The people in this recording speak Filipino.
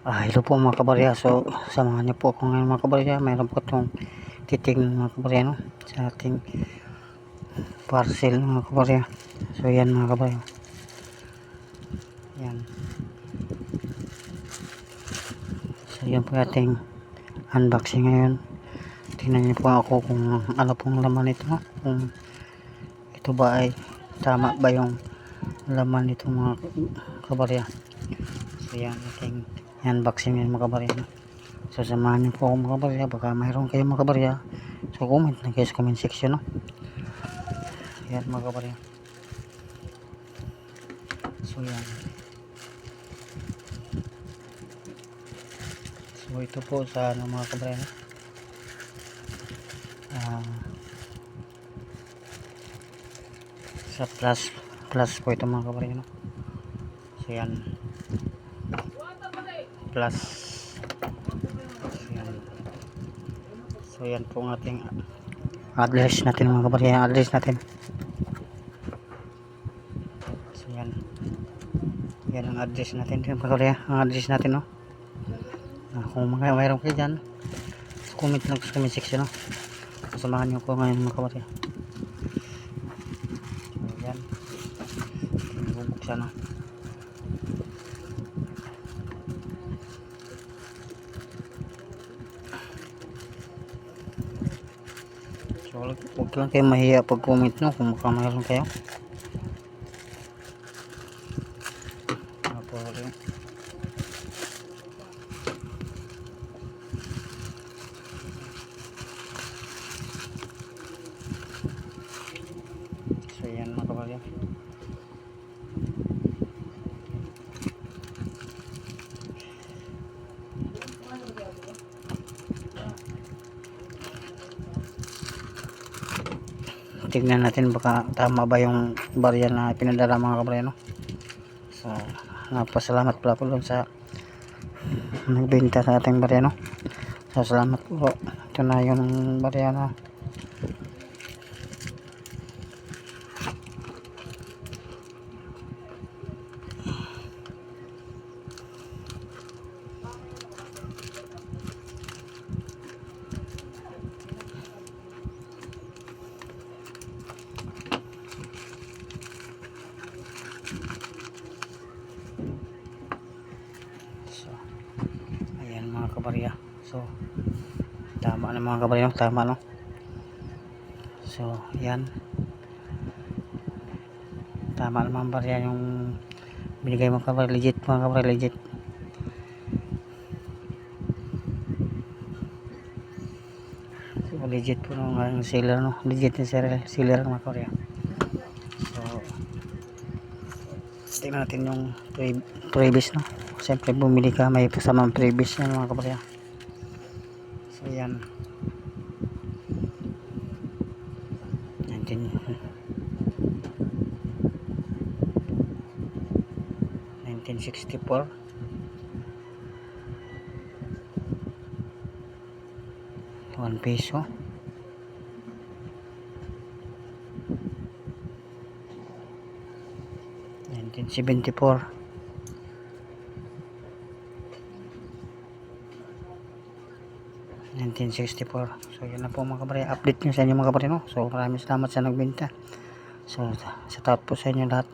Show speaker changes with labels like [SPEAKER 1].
[SPEAKER 1] Hello po mga kabarya. So, samahan niyo po ako ngayon mga kabarya. Mayroon po itong titignan mga kabarya, no? Sa ating parcel mga kabarya. So, yan mga kabarya. Yan. So, yan po ating unboxing ngayon. Tingnan niyo po ako kung ano pong laman ito, no? Kung ito ba ay tama ba yung laman nito mga kabarya. So, yan ating unboxing ngayon mga kabarya, no? So, samahan niyo po ako mga kabarya. Baka mayroon kayo mga kabarya. So, comment na kayo sa comment section, no? Yan mga kabarya. So, yan. So, ito po sa ano mga kabarya, no? Sa plus po ito mga kabarya, no? So, yan. Plus. So, yan. So, yan po ang ating address natin mga kabarya. Address natin. So, yan. Yan ang address natin mga kabarya. Ang address natin, no? Kung mayroon kayo dyan, comment lang sa comment section, no? Samahan niyo ko ngayon mga kabarya. So, yan. Bubuksan, no? So, huwag lang kayo mahiya pag comment, no? Kung baka mayroon kayo. So, yan mga kabarya. Tignan natin baka tama ba yung barya na pinadala mga kabarya, no? So, napasalamat pala po sa nagbenta sa ating barya, no? So, salamat po. Ito na yung barya na mga kabarya. So, tama na mga kabarya, no? Tama, no? So, yan. Tama na mga kabarya yung binigay mga kabarya. Legit mga kabarya, legit. So, legit po ng seller, no? Legit na seller mga kabarya. So, tingnan natin yung previous, no? Siyempre bumili ka, may kasamang previous yan mga kabarya. So, yan. 1964. ₱1. 1974. 1964. So, yun na po mga kabarya. Update nyo sa inyo mga kabarya, no? So, maraming salamat sa nagbenta. So, sa taot po sa inyo lahat.